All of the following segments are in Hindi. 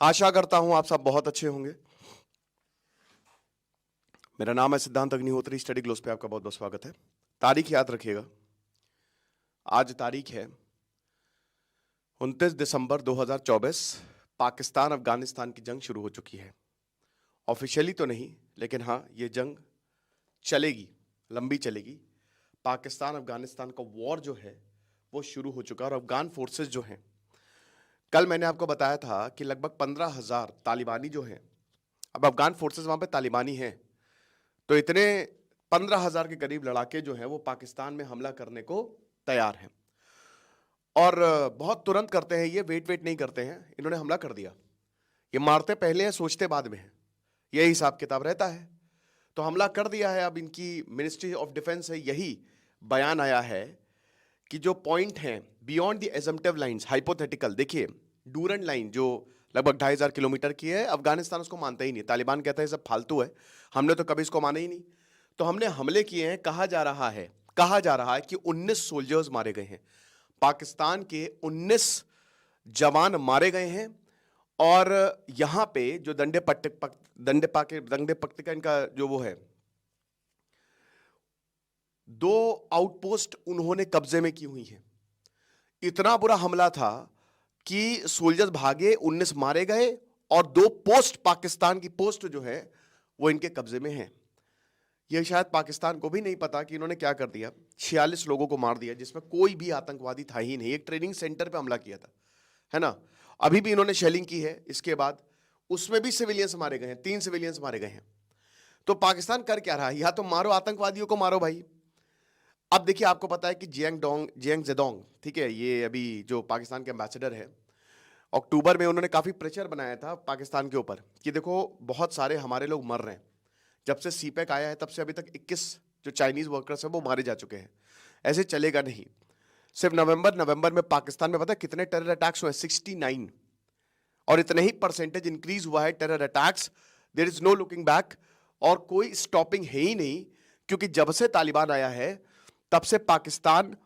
आशा करता हूं आप सब बहुत अच्छे होंगे। मेरा नाम है सिद्धांत अग्निहोत्री। स्टडी ग्लोस पे आपका बहुत बहुत स्वागत है। तारीख याद रखिएगा। आज तारीख है 29 दिसंबर 2024। पाकिस्तान अफगानिस्तान की जंग शुरू हो चुकी है। ऑफिशियली तो नहीं, लेकिन हाँ, ये जंग चलेगी, लंबी चलेगी। पाकिस्तान अफगानिस्तान का वॉर जो है वो शुरू हो चुका है। और अफगान फोर्सेस जो हैं, कल मैंने आपको बताया था कि लगभग 15,000 तालिबानी जो हैं, अब अफगान फोर्सेस वहां पे तालिबानी हैं, तो इतने 15,000 के करीब लड़ाके जो हैं वो पाकिस्तान में हमला करने को तैयार हैं। और बहुत तुरंत करते हैं, ये वेट वेट नहीं करते हैं। इन्होंने हमला कर दिया। ये मारते पहले हैं, सोचते बाद में है। यही हिसाब किताब रहता है। तो हमला कर दिया है। अब इनकी मिनिस्ट्री ऑफ डिफेंस है, यही बयान आया है कि जो पॉइंट हैं बियॉन्ड द एजम्प्टिव लाइंस, हाइपोथेटिकल, देखिए डूरन लाइन जो लगभग 2,500 किलोमीटर की है, अफगानिस्तान उसको मानता ही नहीं। तालिबान कहता है सब फालतू है, हमने तो कभी इसको माना ही नहीं। तो हमने हमले किए हैं। कहा जा रहा है कि 19 सोल्जर्स मारे गए हैं। पाकिस्तान के 19 जवान मारे गए हैं। और यहां पे जो दंडे पट्टिका इनका जो वो है, 2 आउटपोस्ट उन्होंने कब्जे में की हुई हैं। इतना बुरा हमला था कि सोल्जर्स भागे, 19 मारे गए, और 2 पोस्ट, पाकिस्तान की पोस्ट जो है वो इनके कब्जे में है। यह शायद पाकिस्तान को भी नहीं पता कि इन्होंने क्या कर दिया। 46 लोगों को मार दिया, जिसमें कोई भी आतंकवादी था ही नहीं। एक ट्रेनिंग सेंटर पे हमला किया था, है ना। अभी भी इन्होंने शेलिंग की है। इसके बाद उसमें भी सिविलियंस मारे गए हैं, 3 सिविलियंस मारे गए हैं। तो पाकिस्तान कर क्या रहा है? या तो मारो आतंकवादियों को, मारो भाई। अब देखिए, आपको पता है कि जियांग जेडोंग, ठीक है, ये अभी जो पाकिस्तान के एम्बेसडर है, अक्टूबर में उन्होंने काफी प्रेशर बनाया था पाकिस्तान के ऊपर कि देखो बहुत सारे हमारे लोग मर रहे हैं। जब से सीपैक आया है तब से अभी तक 21 जो चाइनीज वर्कर्स हैं वो मारे जा चुके हैं। ऐसे चलेगा नहीं। सिर्फ नवंबर में पाकिस्तान में पता है कितने टेरर अटैक्स हुए? 69। और इतने ही परसेंटेज इंक्रीज हुआ है terror attacks. There is no looking back. और कोई स्टॉपिंग है ही नहीं, क्योंकि जब से तालिबान आया है तब से पाकिस्तान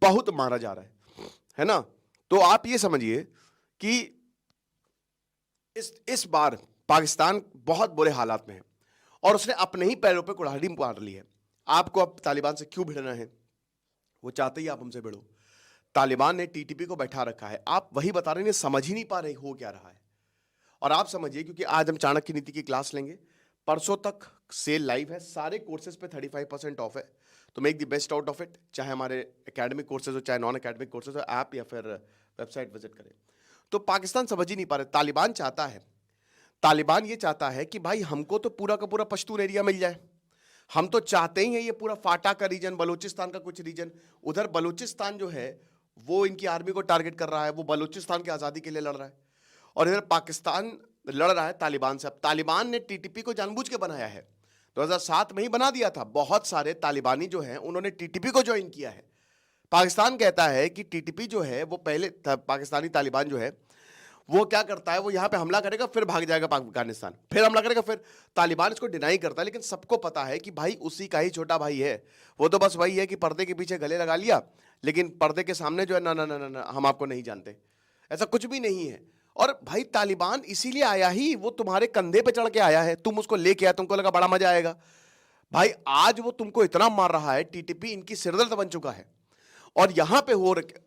बहुत मारा जा रहा है ना। तो आप ये समझिए कि इस बार पाकिस्तान बहुत बुरे हालात में है, और उसने अपने ही पैरों पे कुल्हाड़ी मार ली है। आपको अब तालिबान से क्यों भिड़ना है? वो चाहते ही आप हमसे भिड़ो। तालिबान ने टीटीपी को बैठा रखा है। आप वही बता रहे हैं, समझ ही नहीं पा रहे हो क्या रहा है। और आप समझिए, क्योंकि आज हम चाणक्य नीति की क्लास लेंगे। परसों तक सेल लाइव है, सारे कोर्सेज पे 35% ऑफ है। तो make the best out of it, चाहे हमारे एकेडमिक कोर्सेज हो चाहे नॉन एकेडमिक कोर्सेज हो, ऐप या फिर वेबसाइट विजिट करें। तो पाकिस्तान समझ ही नहीं पा रहे। तालिबान ये चाहता है कि भाई हमको तो पूरा का पूरा पश्तून एरिया मिल जाए। हम तो चाहते ही हैं ये पूरा फाटा का रीजन, बलूचिस्तान का कुछ रीजन। उधर बलूचिस्तान जो है वो इनकी आर्मी को टारगेट कर रहा है, वो बलूचिस्तान की आज़ादी के लिए लड़ रहा है। और इधर पाकिस्तान लड़ रहा है तालिबान से। अब तालिबान ने टीटीपी को जानबूझ के बनाया है, 2007 में ही बना दिया था। बहुत सारे तालिबानी जो हैं उन्होंने टीटीपी को ज्वाइन किया है। पाकिस्तान कहता है कि टीटीपी जो है वो पहले पाकिस्तानी तालिबान जो है वो क्या करता है, वो यहां पे हमला करेगा, फिर भाग जाएगा अफगानिस्तान, फिर हमला करेगा, फिर तालिबान इसको डिनाई करता है। लेकिन सबको पता है कि भाई उसी का ही छोटा भाई है। वो तो बस वही है कि पर्दे के पीछे गले लगा लिया, लेकिन पर्दे के सामने जो है, ना ना ना ना ना, हम आपको नहीं जानते, ऐसा कुछ भी नहीं है। और भाई तालिबान इसीलिए आया ही, वो तुम्हारे कंधे पे चढ़ के आया है। तुम उसको लेके आया, तुमको लगा बड़ा मजा आएगा। भाई आज वो तुमको इतना मार रहा है, टीटीपी इनकी सिरदर्द बन चुका है। और यहां पे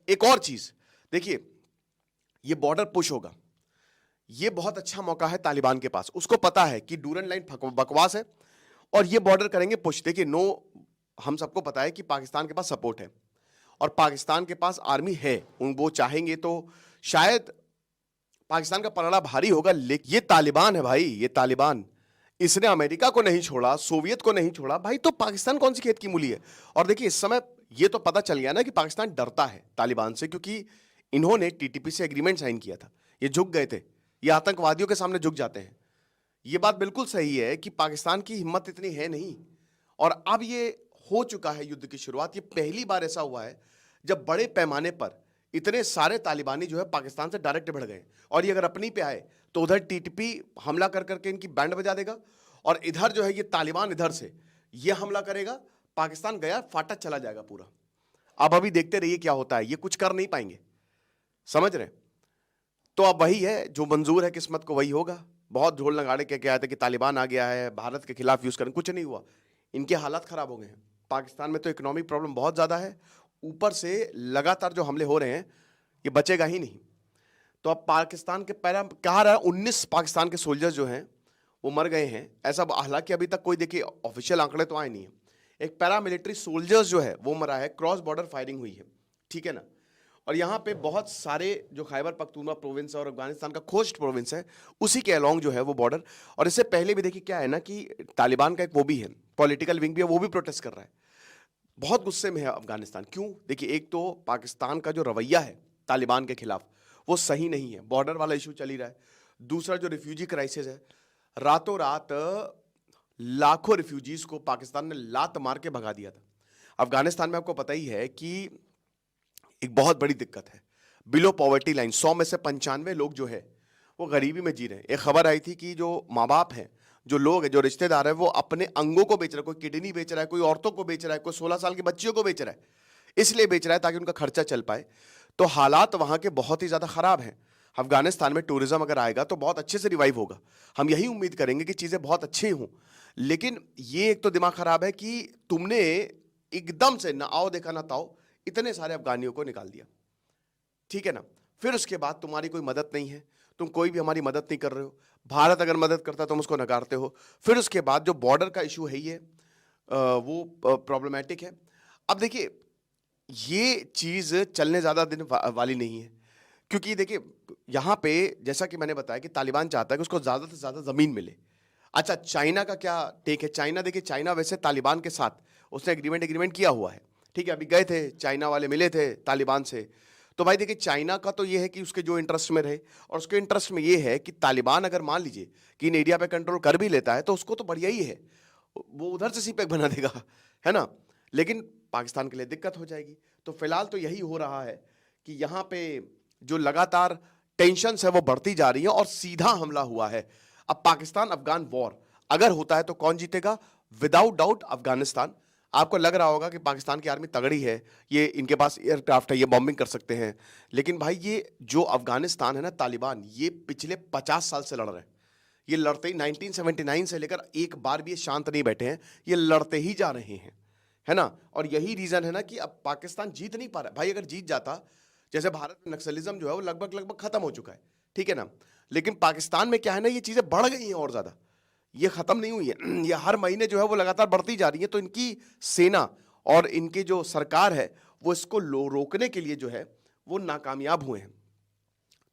एक और चीज देखिए, ये बॉर्डर पुश होगा। ये बहुत अच्छा मौका है तालिबान के पास। उसको पता है कि डूरन लाइन बकवास है, और ये बॉर्डर करेंगे पुश। देखिए, नो, हम सबको पता है कि पाकिस्तान के पास सपोर्ट है, और पाकिस्तान के पास आर्मी है। वो चाहेंगे तो शायद पाकिस्तान का पलड़ा भारी होगा। लेकिन ये तालिबान है भाई, ये तालिबान, इसने अमेरिका को नहीं छोड़ा, सोवियत को नहीं छोड़ा भाई। तो पाकिस्तान कौन सी खेत की मूली है? और देखिए, इस समय ये तो पता चल गया ना कि पाकिस्तान डरता है तालिबान से, क्योंकि इन्होंने टीटीपी से एग्रीमेंट साइन किया था। ये झुक गए थे, ये आतंकवादियों के सामने झुक जाते हैं। ये बात बिल्कुल सही है कि पाकिस्तान की हिम्मत इतनी है नहीं। और अब ये हो चुका है युद्ध की शुरुआत। ये पहली बार ऐसा हुआ है जब बड़े पैमाने पर इतने सारे तालिबानी जो है पाकिस्तान से डायरेक्ट बढ़ गए। और ये अगर अपनी पे आए तो उधर टीटीपी हमला कर करके इनकी बैंड बजा देगा, और इधर जो है ये तालिबान इधर से ये हमला करेगा। पाकिस्तान गया, फाटा चला जाएगा पूरा। अब अभी देखते रहिए क्या होता है। ये कुछ कर नहीं पाएंगे, समझ रहे? तो अब वही है, जो मंजूर है किस्मत को वही होगा। बहुत ढोल नगाड़े के आए थे कि तालिबान आ गया है, भारत के खिलाफ यूज करें, कुछ नहीं हुआ। इनके हालात खराब हो गए हैं। पाकिस्तान में तो इकोनॉमिक प्रॉब्लम बहुत ज्यादा है, ऊपर से लगातार जो हमले हो रहे हैं, ये बचेगा ही नहीं। तो अब पाकिस्तान के पैरा कहा रहा है 19 पाकिस्तान के सोल्जर्स जो हैं वो मर गए हैं, ऐसा। हालांकि अभी तक कोई देखिए ऑफिशियल आंकड़े तो आए नहीं है। एक पैरामिलिट्री सोल्जर्स जो है वो मरा है, क्रॉस बॉर्डर फायरिंग हुई है, ठीक है ना। और यहाँ पे बहुत सारे जो खैबर पख्तूनख्वा प्रोविंस है और अफगानिस्तान का खोस्ट प्रोविंस है, उसी के अलोंग जो है वो बॉर्डर। और इससे पहले भी देखिए क्या है ना कि तालिबान का एक वो भी है, पॉलिटिकल विंग भी है, वो भी प्रोटेस्ट कर रहा है। बहुत गुस्से में है अफगानिस्तान। क्यों? देखिए, एक तो पाकिस्तान का जो रवैया है तालिबान के खिलाफ वो सही नहीं है, बॉर्डर वाला इशू चल ही रहा है। दूसरा जो रिफ्यूजी क्राइसिस है, रातों रात लाखों रिफ्यूजीज को पाकिस्तान ने लात मार के भगा दिया था। अफगानिस्तान में आपको पता ही है कि एक बहुत बड़ी दिक्कत है, बिलो पॉवर्टी लाइन। 100 में से 95 लोग जो है वो गरीबी में जी रहे हैं। एक खबर आई थी कि जो माँ बाप हैं, जो लोग हैं, जो रिश्तेदार है, वो अपने अंगों को बेच रहा है। कोई किडनी बेच रहा है, कोई औरतों को बेच रहा है, कोई 16 साल की बच्चियों को बेच रहा है। इसलिए बेच रहा है ताकि उनका खर्चा चल पाए। तो हालात वहां के बहुत ही ज्यादा खराब हैं। अफगानिस्तान में टूरिज्म अगर आएगा तो बहुत अच्छे से रिवाइव होगा। हम यही उम्मीद करेंगे कि चीजें बहुत अच्छी हों। लेकिन ये एक तो दिमाग खराब है कि तुमने एकदम से ना आओ देखा ना ताओ इतने सारे अफगानियों को निकाल दिया, ठीक है ना। फिर उसके बाद तुम्हारी कोई मदद नहीं है, तुम कोई भी हमारी मदद नहीं कर रहे हो। भारत अगर मदद करता है तुम उसको नकारते हो। फिर उसके बाद जो बॉर्डर का इशू है ये वो प्रॉब्लमेटिक है। अब देखिए, ये चीज चलने ज्यादा दिन वाली नहीं है, क्योंकि देखिए यहां पे जैसा कि मैंने बताया कि तालिबान चाहता है कि उसको ज्यादा से ज्यादा जमीन मिले। अच्छा, चाइना का क्या टेक है? चाइना, देखिए चाइना वैसे तालिबान के साथ उसने एग्रीमेंट किया हुआ है, ठीक है। अभी गए थे चाइना वाले, मिले थे तालिबान से। तो भाई देखिए, चाइना का तो ये है कि उसके जो इंटरेस्ट में रहे, और उसके इंटरेस्ट में ये है कि तालिबान अगर मान लीजिए कि इन एरिया पे कंट्रोल कर भी लेता है तो उसको तो बढ़िया ही है, वो उधर से सीपैक बना देगा, है ना। लेकिन पाकिस्तान के लिए दिक्कत हो जाएगी। तो फिलहाल तो यही हो रहा है कि यहाँ पे जो लगातार टेंशन है वो बढ़ती जा रही है और सीधा हमला हुआ है। अब पाकिस्तान अफगान वॉर अगर होता है तो कौन जीतेगा? Without doubt Afghanistan. आपको लग रहा होगा कि पाकिस्तान की आर्मी तगड़ी है, ये इनके पास एयरक्राफ्ट है, ये बॉम्बिंग कर सकते हैं। लेकिन भाई ये जो अफगानिस्तान है ना, तालिबान ये पिछले 50 साल से लड़ रहे हैं। ये लड़ते ही 1979 से लेकर एक बार भी ये शांत नहीं बैठे हैं, ये लड़ते ही जा रहे हैं, है ना। और यही रीजन है ना कि अब पाकिस्तान जीत नहीं पा रहा। भाई अगर जीत जाता, जैसे भारत में नक्सलिज्म जो है वो लगभग लगभग खत्म हो चुका है, ठीक है ना। लेकिन पाकिस्तान में क्या है ना, ये चीजें बढ़ गई हैं और ज्यादा, ये खत्म नहीं हुई है। ये हर महीने जो है वो लगातार बढ़ती जा रही है। तो इनकी सेना और इनकी जो सरकार है वो इसको रोकने के लिए जो है वो नाकामयाब हुए हैं।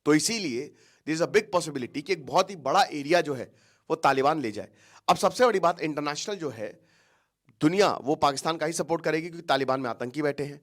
तो इसीलिए there is a big possibility कि एक बहुत ही बड़ा एरिया जो है वो तालिबान ले जाए। अब सबसे बड़ी बात, इंटरनेशनल जो है दुनिया वो पाकिस्तान का ही सपोर्ट करेगी, क्योंकि तालिबान में आतंकी बैठे हैं।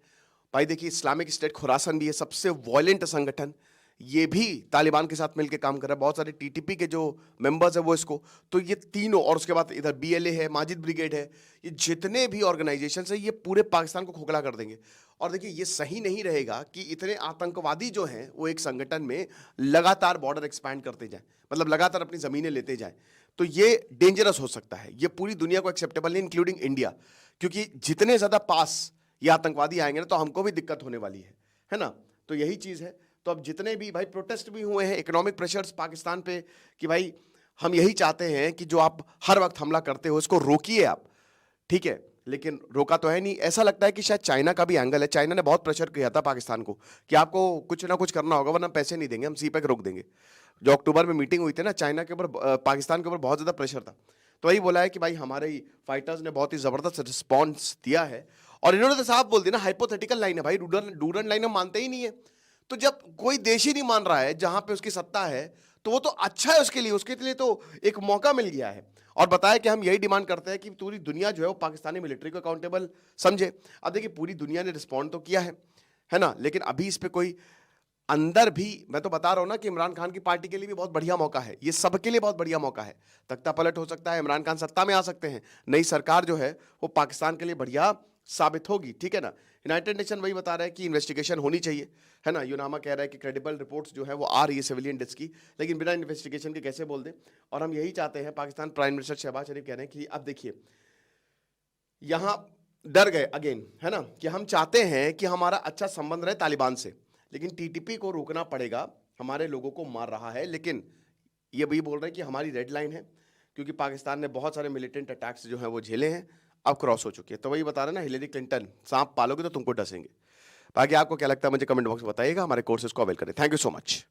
भाई देखिए, इस्लामिक स्टेट खुरासन भी है सबसे वॉयलेंट संगठन, ये भी तालिबान के साथ मिलकर काम कर रहा है। बहुत सारे टीटीपी के जो मेंबर्स है वो इसको, तो ये तीनों, और उसके बाद इधर बीएलए है, माजिद ब्रिगेड है, ये जितने भी ऑर्गेनाइजेशन है ये पूरे पाकिस्तान को खोखला कर देंगे। और देखिए, ये सही नहीं रहेगा कि इतने आतंकवादी जो हैं वो एक संगठन में लगातार बॉर्डर एक्सपैंड करते जाएं, मतलब लगातार अपनी जमीनें लेते जाएं। तो ये डेंजरस हो सकता है, ये पूरी दुनिया को एक्सेप्टेबल नहीं, इंक्लूडिंग इंडिया। क्योंकि जितने ज्यादा पास ये आतंकवादी आएंगे ना तो हमको भी दिक्कत होने वाली है ना। तो यही चीज है। तो अब जितने भी भाई प्रोटेस्ट भी हुए हैं, इकोनॉमिक प्रेशर्स पाकिस्तान पे कि भाई हम यही चाहते हैं कि जो आप हर वक्त हमला करते हो इसको रोकिए आप, ठीक है। लेकिन रोका तो है नहीं। ऐसा लगता है कि शायद चाइना का भी एंगल है। चाइना ने बहुत प्रेशर किया था पाकिस्तान को कि आपको कुछ ना कुछ करना होगा वरना पैसे नहीं देंगे, हम सीपैक रोक देंगे। जो अक्टूबर में मीटिंग हुई थी ना, चाइना के ऊपर पाकिस्तान के ऊपर बहुत ज्यादा प्रेशर था। तो वही बोला है कि भाई हमारे फाइटर्स ने बहुत ही जबरदस्त रिस्पॉन्स दिया है। और इन्होंने तो साफ बोल दिया ना, हाइपोथेटिकल लाइन है भाई, डूरन लाइन हम मानते ही नहीं है। तो जब कोई देश ही नहीं मान रहा है जहां पे उसकी सत्ता है, तो वो तो अच्छा है उसके लिए तो एक मौका मिल गया है। और बताया कि हम यही डिमांड करते हैं कि पूरी दुनिया जो है वो पाकिस्तानी मिलिट्री को अकाउंटेबल समझे। अब देखिए, पूरी दुनिया ने रिस्पॉन्ड तो किया है ना। लेकिन अभी इस पे कोई अंदर भी, मैं तो बता रहा हूं ना कि इमरान खान की पार्टी के लिए भी बहुत बढ़िया मौका है, ये सबके लिए बहुत बढ़िया मौका है। तख्ता पलट हो सकता है, इमरान खान सत्ता में आ सकते हैं, नई सरकार जो है वो पाकिस्तान के लिए बढ़िया साबित होगी, ठीक है ना। यूनाइटेड नेशन वही बता रहा है कि इन्वेस्टिगेशन होनी चाहिए, है ना। यूनामा कह रहा है कि क्रेडिबल रिपोर्ट्स जो है वो आ रही है सिविलियन डेथ्स की, लेकिन बिना इन्वेस्टिगेशन के कैसे बोल दें। और हम यही चाहते हैं, पाकिस्तान प्राइम मिनिस्टर शहबाज शरीफ कह रहे हैं कि अब देखिए यहां डर गए अगेन, है ना, कि हम चाहते हैं कि हमारा अच्छा संबंध रहे तालिबान से, लेकिन टीटीपी को रोकना पड़ेगा, हमारे लोगों को मार रहा है, लेकिन ये भी बोल रहे हैं कि हमारी रेड लाइन है, क्योंकि पाकिस्तान ने बहुत सारे मिलिटेंट अटैक्स जो हैं वो झेले हैं, अब क्रॉस हो चुके हैं। तो वही बता रहे हैं ना, हिलेरी क्लिंटन, सांप पालोगे तो तुमको डसेंगे। बाकी आपको क्या लगता है मुझे कमेंट बॉक्स में बताइएगा, हमारे कोर्सेज को अवेल करें। Thank you so much.